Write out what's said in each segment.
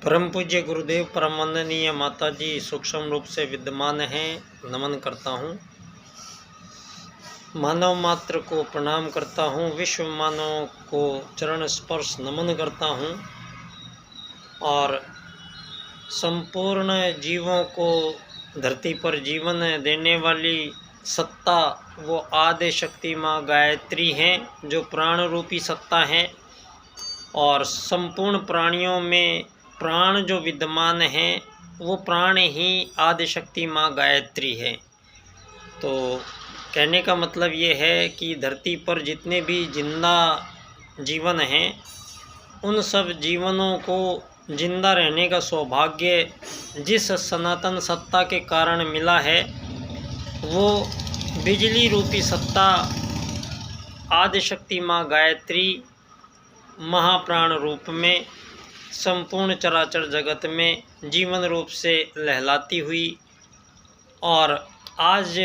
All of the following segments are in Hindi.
परम पूज्य गुरुदेव परम वंदनीय माता जी सूक्ष्म रूप से विद्यमान हैं, नमन करता हूँ। मानव मात्र को प्रणाम करता हूँ, विश्व मानव को चरण स्पर्श नमन करता हूँ और संपूर्ण जीवों को धरती पर जीवन देने वाली सत्ता वो आदि शक्ति माँ गायत्री हैं, जो प्राण रूपी सत्ता है। और संपूर्ण प्राणियों में प्राण जो विद्यमान हैं वो प्राण ही आदि शक्ति माँ गायत्री है। तो कहने का मतलब ये है कि धरती पर जितने भी जिंदा जीवन हैं उन सब जीवनों को जिंदा रहने का सौभाग्य जिस सनातन सत्ता के कारण मिला है वो बिजली रूपी सत्ता आदि शक्ति माँ गायत्री महाप्राण रूप में संपूर्ण चराचर जगत में जीवन रूप से लहलाती हुई। और आज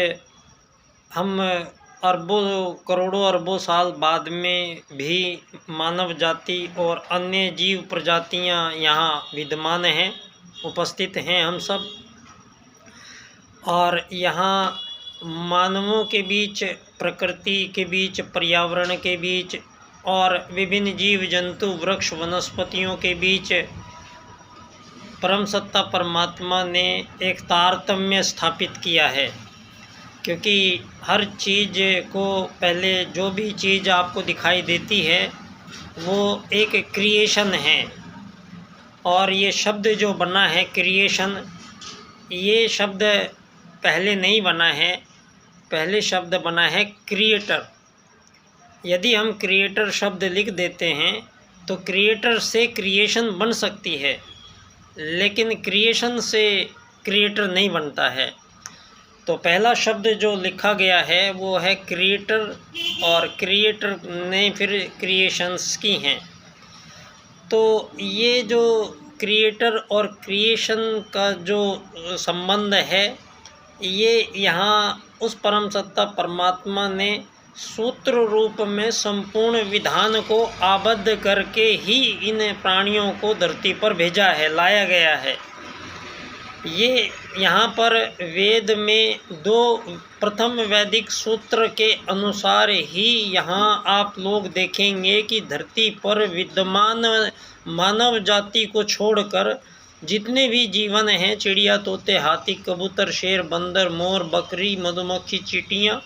हम अरबों करोड़ों अरबों साल बाद में भी मानव जाति और अन्य जीव प्रजातियां यहाँ विद्यमान हैं, उपस्थित हैं हम सब। और यहाँ मानवों के बीच, प्रकृति के बीच, पर्यावरण के बीच और विभिन्न जीव जंतु वृक्ष वनस्पतियों के बीच परम सत्ता परमात्मा ने एक तारतम्य स्थापित किया है। क्योंकि हर चीज़ को पहले जो भी चीज़ आपको दिखाई देती है वो एक क्रिएशन है। और ये शब्द जो बना है क्रिएशन, ये शब्द पहले नहीं बना है, पहले शब्द बना है क्रिएटर। यदि हम क्रिएटर शब्द लिख देते हैं तो क्रिएटर से क्रिएशन बन सकती है, लेकिन क्रिएशन से क्रिएटर नहीं बनता है। तो पहला शब्द जो लिखा गया है वो है क्रिएटर, और क्रिएटर ने फिर क्रिएशंस की हैं। तो ये जो क्रिएटर और क्रिएशन का जो संबंध है, ये यहाँ उस परम सत्ता परमात्मा ने सूत्र रूप में संपूर्ण विधान को आबद्ध करके ही इन प्राणियों को धरती पर भेजा है, लाया गया है। ये यहाँ पर वेद में दो प्रथम वैदिक सूत्र के अनुसार ही यहाँ आप लोग देखेंगे कि धरती पर विद्यमान मानव जाति को छोड़कर जितने भी जीवन हैं, चिड़िया, तोते, हाथी, कबूतर, शेर, बंदर, मोर, बकरी, मधुमक्खी, चींटियाँ,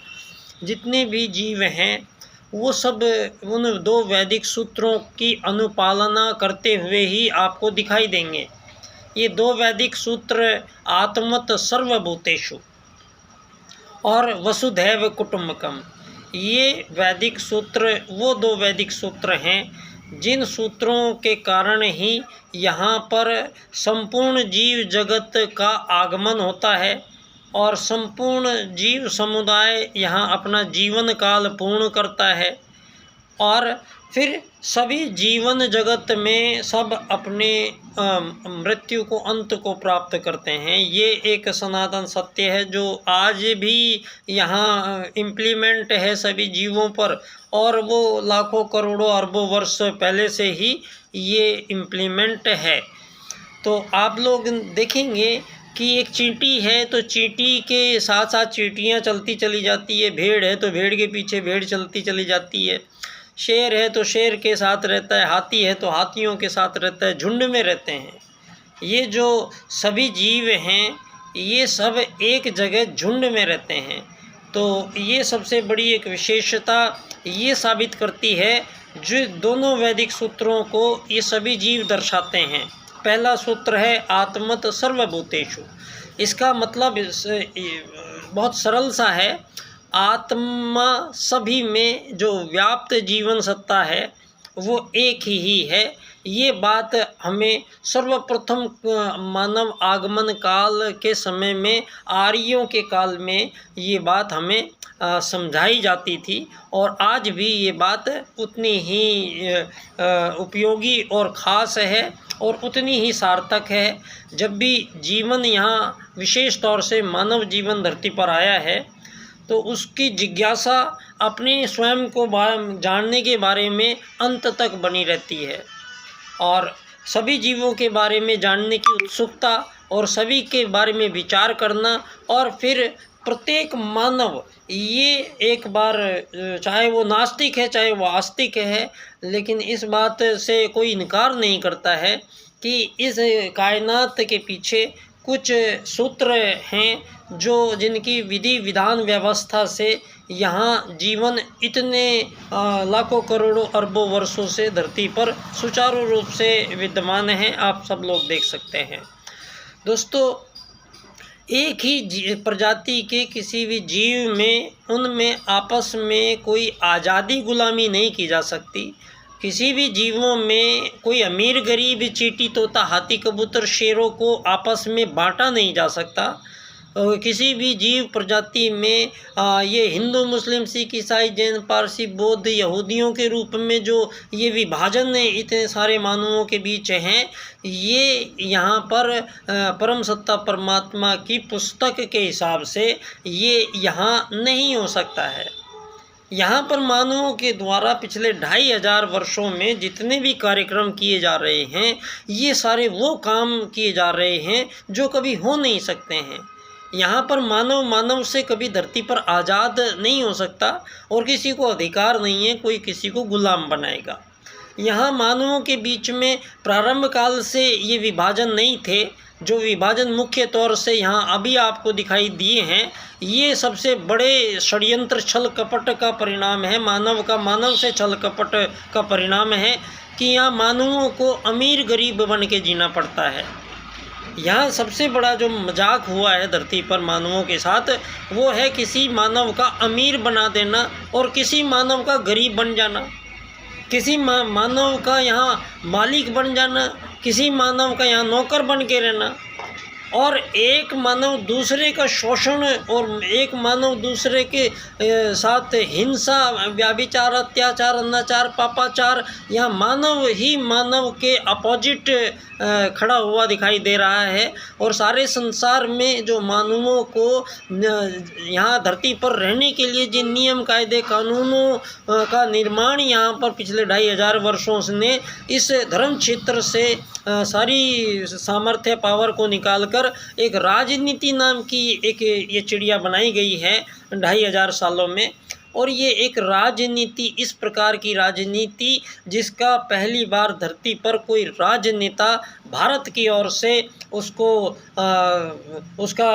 जितने भी जीव हैं वो सब उन दो वैदिक सूत्रों की अनुपालना करते हुए ही आपको दिखाई देंगे। ये दो वैदिक सूत्र आत्मत सर्वभूतेषु और वसुधैव कुटुम्बकम, ये वैदिक सूत्र वो दो वैदिक सूत्र हैं जिन सूत्रों के कारण ही यहाँ पर संपूर्ण जीव जगत का आगमन होता है और संपूर्ण जीव समुदाय यहाँ अपना जीवन काल पूर्ण करता है। और फिर सभी जीवन जगत में सब अपने मृत्यु को, अंत को प्राप्त करते हैं। ये एक सनातन सत्य है जो आज भी यहाँ इम्प्लीमेंट है सभी जीवों पर, और वो लाखों करोड़ों अरबों वर्ष पहले से ही ये इम्प्लीमेंट है। तो आप लोग देखेंगे कि एक चींटी है तो चींटी के साथ साथ चींटियाँ चलती चली जाती है, भेड़ है तो भेड़ के पीछे भेड़ चलती चली जाती है, शेर है तो शेर के साथ रहता है, हाथी है तो हाथियों के साथ रहता है, झुंड में रहते हैं। ये जो सभी जीव हैं ये सब एक जगह झुंड में रहते हैं। तो ये सबसे बड़ी एक विशेषता ये साबित करती है जो दोनों वैदिक सूत्रों को ये सभी जीव दर्शाते हैं। पहला सूत्र है आत्मत सर्वभूतेषु। इसका मतलब बहुत सरल सा है, आत्मा सभी में जो व्याप्त जीवन सत्ता है वो एक ही है। ये बात हमें सर्वप्रथम मानव आगमन काल के समय में, आर्यों के काल में ये बात हमें समझाई जाती थी, और आज भी ये बात उतनी ही उपयोगी और ख़ास है और उतनी ही सार्थक है। जब भी जीवन यहाँ विशेष तौर से मानव जीवन धरती पर आया है तो उसकी जिज्ञासा अपने स्वयं को जानने के बारे में अंत तक बनी रहती है। और सभी जीवों के बारे में जानने की उत्सुकता और सभी के बारे में विचार करना, और फिर प्रत्येक मानव ये एक बार, चाहे वो नास्तिक है चाहे वो आस्तिक है, लेकिन इस बात से कोई इनकार नहीं करता है कि इस कायनात के पीछे कुछ सूत्र हैं जो जिनकी विधि विधान व्यवस्था से यहाँ जीवन इतने लाखों करोड़ों अरबों वर्षों से धरती पर सुचारू रूप से विद्यमान है। आप सब लोग देख सकते हैं। दोस्तों, एक ही प्रजाति के किसी भी जीव में, उनमें आपस में कोई आज़ादी गुलामी नहीं की जा सकती। किसी भी जीवों में कोई अमीर गरीब, चींटी तोता हाथी कबूतर शेरों को आपस में बांटा नहीं जा सकता। किसी भी जीव प्रजाति में ये हिंदू मुस्लिम सिख ईसाई जैन पारसी बौद्ध यहूदियों के रूप में जो ये विभाजन इतने सारे मानवों के बीच हैं, ये यहाँ पर परम सत्ता परमात्मा की पुस्तक के हिसाब से ये यहाँ नहीं हो सकता है। यहाँ पर मानवों के द्वारा पिछले 2500 वर्षों में जितने भी कार्यक्रम किए जा रहे हैं, ये सारे वो काम किए जा रहे हैं जो कभी हो नहीं सकते हैं। यहाँ पर मानव से कभी धरती पर आज़ाद नहीं हो सकता और किसी को अधिकार नहीं है कोई किसी को गुलाम बनाएगा। यहाँ मानवों के बीच में प्रारंभ काल से ये विभाजन नहीं थे। जो विभाजन मुख्य तौर से यहाँ अभी आपको दिखाई दिए हैं, ये सबसे बड़े षड्यंत्र छल कपट का परिणाम है। मानव से छल कपट का परिणाम है कि यहाँ मानवों को अमीर गरीब बन के जीना पड़ता है। यहाँ सबसे बड़ा जो मजाक हुआ है धरती पर मानवों के साथ, वो है किसी मानव का अमीर बना देना और किसी मानव का गरीब बन जाना, किसी मानव का यहाँ मालिक बन जाना, किसी मानव का यहाँ नौकर बन के रहना, और एक मानव दूसरे का शोषण और एक मानव दूसरे के साथ हिंसा, व्याभिचार, अत्याचार, अनाचार, पापाचार, यहाँ मानव ही मानव के अपोजिट खड़ा हुआ दिखाई दे रहा है। और सारे संसार में जो मानवों को यहाँ धरती पर रहने के लिए जिन नियम कायदे कानूनों का निर्माण यहाँ पर पिछले 2500 वर्षों ने इस धर्म क्षेत्र से सारी सामर्थ्य पावर को निकालकर एक राजनीति नाम की एक ये चिड़िया बनाई गई है 2500 सालों में। और ये एक राजनीति, इस प्रकार की राजनीति जिसका पहली बार धरती पर कोई राजनेता भारत की ओर से उसका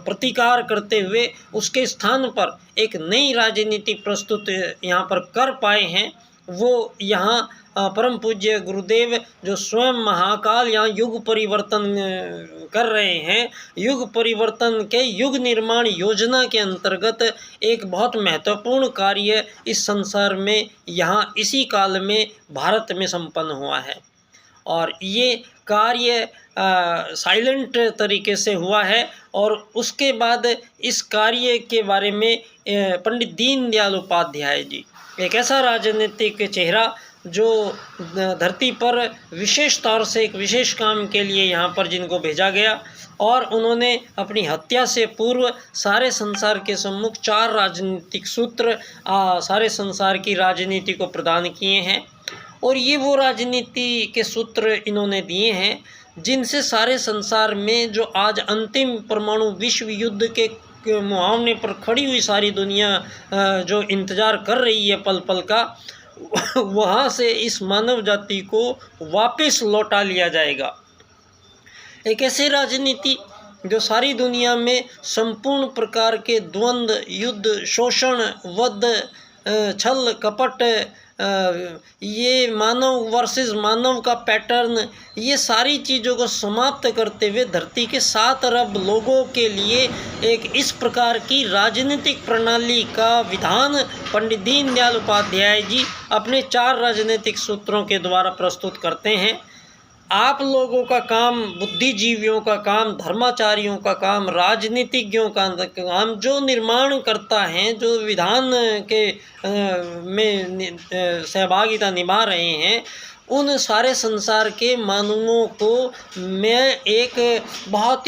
प्रतिकार करते हुए उसके स्थान पर एक नई राजनीति प्रस्तुत यहाँ पर कर पाए हैं, वो यहाँ परम पूज्य गुरुदेव जो स्वयं महाकाल यहाँ युग परिवर्तन कर रहे हैं। युग परिवर्तन के युग निर्माण योजना के अंतर्गत एक बहुत महत्वपूर्ण कार्य इस संसार में यहाँ इसी काल में भारत में संपन्न हुआ है। और ये कार्य साइलेंट तरीके से हुआ है। और उसके बाद इस कार्य के बारे में पंडित दीनदयाल उपाध्याय जी, एक ऐसा राजनीतिक चेहरा जो धरती पर विशेष तौर से एक विशेष काम के लिए यहाँ पर जिनको भेजा गया, और उन्होंने अपनी हत्या से पूर्व सारे संसार के सम्मुख 4 राजनीतिक सूत्र सारे संसार की राजनीति को प्रदान किए हैं। और ये वो राजनीति के सूत्र इन्होंने दिए हैं जिनसे सारे संसार में जो आज अंतिम परमाणु विश्व युद्ध के मुहावने पर खड़ी हुई सारी दुनिया जो इंतज़ार कर रही है पल पल का, वहाँ से इस मानव जाति को वापस लौटा लिया जाएगा। एक ऐसी राजनीति जो सारी दुनिया में संपूर्ण प्रकार के द्वंद्व, युद्ध, शोषण, वध, छल कपट, ये मानव वर्सेस मानव का पैटर्न, ये सारी चीज़ों को समाप्त करते हुए धरती के 7 अरब लोगों के लिए एक इस प्रकार की राजनीतिक प्रणाली का विधान पंडित दीनदयाल उपाध्याय जी अपने 4 राजनीतिक सूत्रों के द्वारा प्रस्तुत करते हैं। आप लोगों का काम, बुद्धिजीवियों का काम, धर्माचार्यों का काम, राजनीतिज्ञों का काम, जो निर्माण करता है, जो विधान के में सहभागिता निभा रहे हैं, उन सारे संसार के मानवों को मैं एक बहुत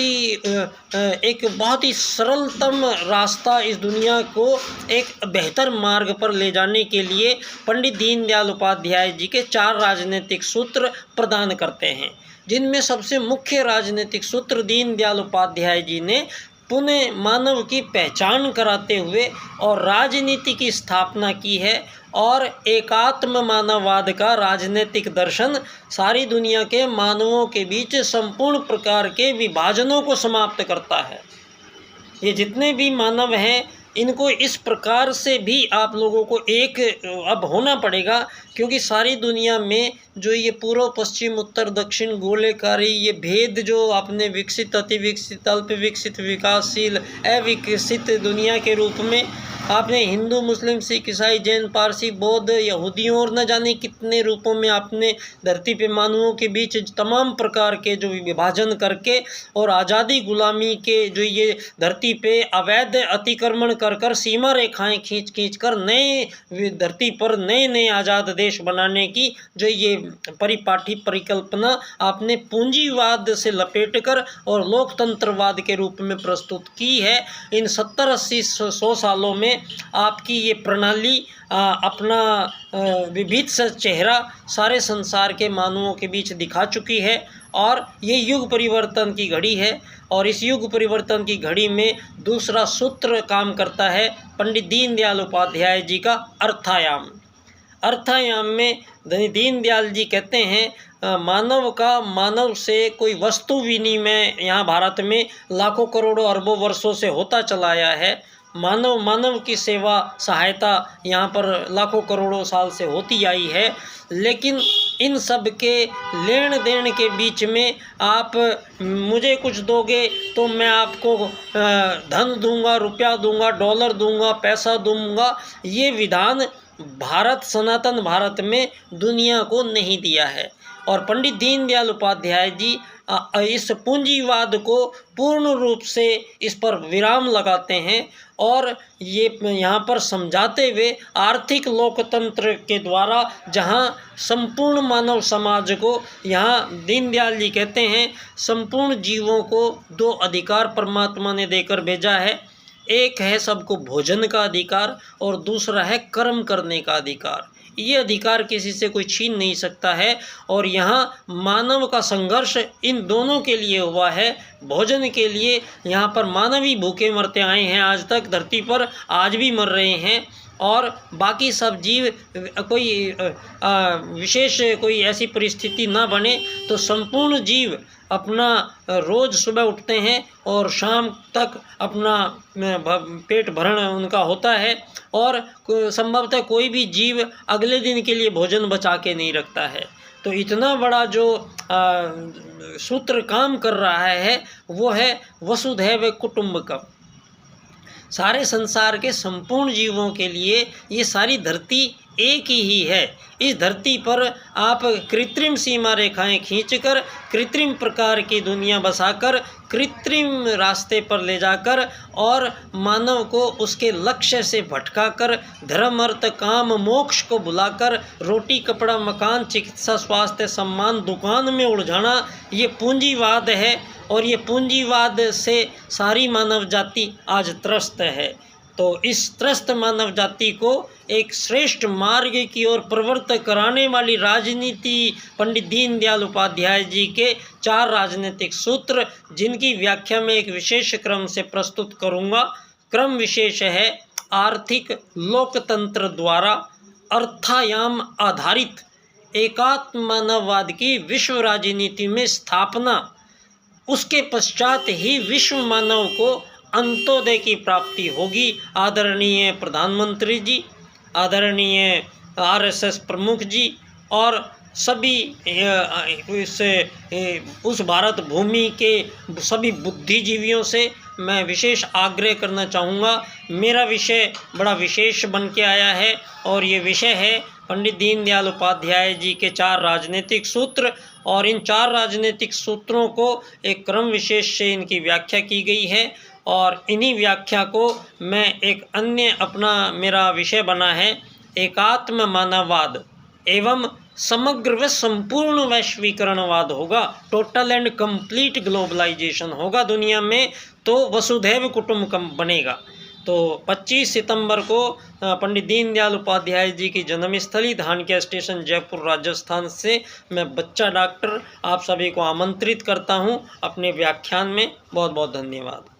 ही सरलतम रास्ता, इस दुनिया को एक बेहतर मार्ग पर ले जाने के लिए पंडित दीनदयाल उपाध्याय जी के 4 राजनीतिक सूत्र प्रदान करते हैं, जिनमें सबसे मुख्य राजनीतिक सूत्र दीनदयाल उपाध्याय जी ने पुनः मानव की पहचान कराते हुए और राजनीति की स्थापना की है। और एकात्म मानववाद का राजनीतिक दर्शन सारी दुनिया के मानवों के बीच संपूर्ण प्रकार के विभाजनों को समाप्त करता है। ये जितने भी मानव हैं, इनको इस प्रकार से भी आप लोगों को एक अब होना पड़ेगा, क्योंकि सारी दुनिया में जो ये पूर्व पश्चिम उत्तर दक्षिण गोलेकारी ये भेद जो आपने विकसित, अति विकसित, अल्प विकसित, विकासशील, अविकसित दुनिया के रूप में आपने हिंदू, मुस्लिम, सिख, ईसाई, जैन, पारसी, बौद्ध, यहूदियों और न जाने कितने रूपों में आपने धरती पे मानवों के बीच तमाम प्रकार के जो विभाजन करके और आज़ादी गुलामी के जो ये धरती पे अवैध अतिक्रमण कर सीमा रेखाएं खींच कर नए धरती पर नए आज़ाद देश बनाने की जो ये परिपाटी परिकल्पना आपने पूंजीवाद से लपेटकर और लोकतंत्रवाद के रूप में प्रस्तुत की है। इन 70, 80, 100 सालों में आपकी ये प्रणाली अपना विभिन्न सा चेहरा सारे संसार के मानवों के बीच दिखा चुकी है और ये युग परिवर्तन की घड़ी है। और इस युग परिवर्तन की घड़ी में दूसरा सूत्र काम करता है पंडित दीनदयाल उपाध्याय जी का अर्थायाम। अर्थायाम में दीनदयाल जी कहते हैं मानव से कोई वस्तु विनिमय यहाँ भारत में लाखों करोड़ों अरबों वर्षों से होता चला आया है। मानव की सेवा सहायता यहाँ पर लाखों करोड़ों साल से होती आई है, लेकिन इन सब के लेन देन के बीच में आप मुझे कुछ दोगे तो मैं आपको धन दूंगा, रुपया दूंगा, डॉलर दूंगा, पैसा दूंगा, ये विधान भारत, सनातन भारत में दुनिया को नहीं दिया है। और पंडित दीनदयाल उपाध्याय जी इस पूंजीवाद को पूर्ण रूप से इस पर विराम लगाते हैं और ये यहाँ पर समझाते हुए आर्थिक लोकतंत्र के द्वारा जहाँ संपूर्ण मानव समाज को, यहाँ दीनदयाल जी कहते हैं संपूर्ण जीवों को 2 अधिकार परमात्मा ने देकर भेजा है। एक है सबको भोजन का अधिकार और दूसरा है कर्म करने का अधिकार। ये अधिकार किसी से कोई छीन नहीं सकता है और यहाँ मानव का संघर्ष इन दोनों के लिए हुआ है। भोजन के लिए यहाँ पर मानव ही भूखे मरते आए हैं आज तक धरती पर, आज भी मर रहे हैं। और बाकी सब जीव कोई विशेष कोई ऐसी परिस्थिति ना बने तो संपूर्ण जीव अपना रोज़ सुबह उठते हैं और शाम तक अपना पेट भरण उनका होता है और संभवतः कोई भी जीव अगले दिन के लिए भोजन बचा के नहीं रखता है। तो इतना बड़ा जो सूत्र काम कर रहा है वो है वसुधैव कुटुंबकम। सारे संसार के संपूर्ण जीवों के लिए ये सारी धरती एक ही है। इस धरती पर आप कृत्रिम सीमा रेखाएं खींचकर कृत्रिम प्रकार की दुनिया बसाकर कृत्रिम रास्ते पर ले जाकर और मानव को उसके लक्ष्य से भटकाकर धर्म अर्थ काम मोक्ष को बुलाकर रोटी कपड़ा मकान चिकित्सा स्वास्थ्य सम्मान दुकान में उलझाना, ये पूंजीवाद है। और ये पूंजीवाद से सारी मानव जाति आज त्रस्त है। तो इस त्रस्त मानव जाति को एक श्रेष्ठ मार्ग की ओर प्रवृत्त कराने वाली राजनीति पंडित दीनदयाल उपाध्याय जी के 4 राजनीतिक सूत्र, जिनकी व्याख्या में एक विशेष क्रम से प्रस्तुत करूंगा। क्रम विशेष है आर्थिक लोकतंत्र द्वारा अर्थायाम आधारित एकात्म मानववाद की विश्व राजनीति में स्थापना, उसके पश्चात ही विश्व मानव को अंत्योदय की प्राप्ति होगी। आदरणीय प्रधानमंत्री जी, आदरणीय आरएसएस प्रमुख जी और सभी उस भारत भूमि के सभी बुद्धिजीवियों से मैं विशेष आग्रह करना चाहूँगा। मेरा विषय बड़ा विशेष बन के आया है और ये विषय है पंडित दीनदयाल उपाध्याय जी के 4 राजनीतिक सूत्र। और इन 4 राजनीतिक सूत्रों को एक क्रम विशेष से इनकी व्याख्या की गई है और इन्हीं व्याख्या को मैं एक अन्य अपना मेरा विषय बना है एकात्म मानववाद एवं समग्र व संपूर्ण वैश्वीकरणवाद होगा, टोटल एंड कंप्लीट ग्लोबलाइजेशन होगा दुनिया में, तो वसुधैव कुटुंबकम बनेगा। तो 25 सितंबर को पंडित दीनदयाल उपाध्याय जी की जन्मस्थली धानक्या स्टेशन जयपुर राजस्थान से मैं बच्चा डॉक्टर आप सभी को आमंत्रित करता हूं अपने व्याख्यान में। बहुत बहुत धन्यवाद।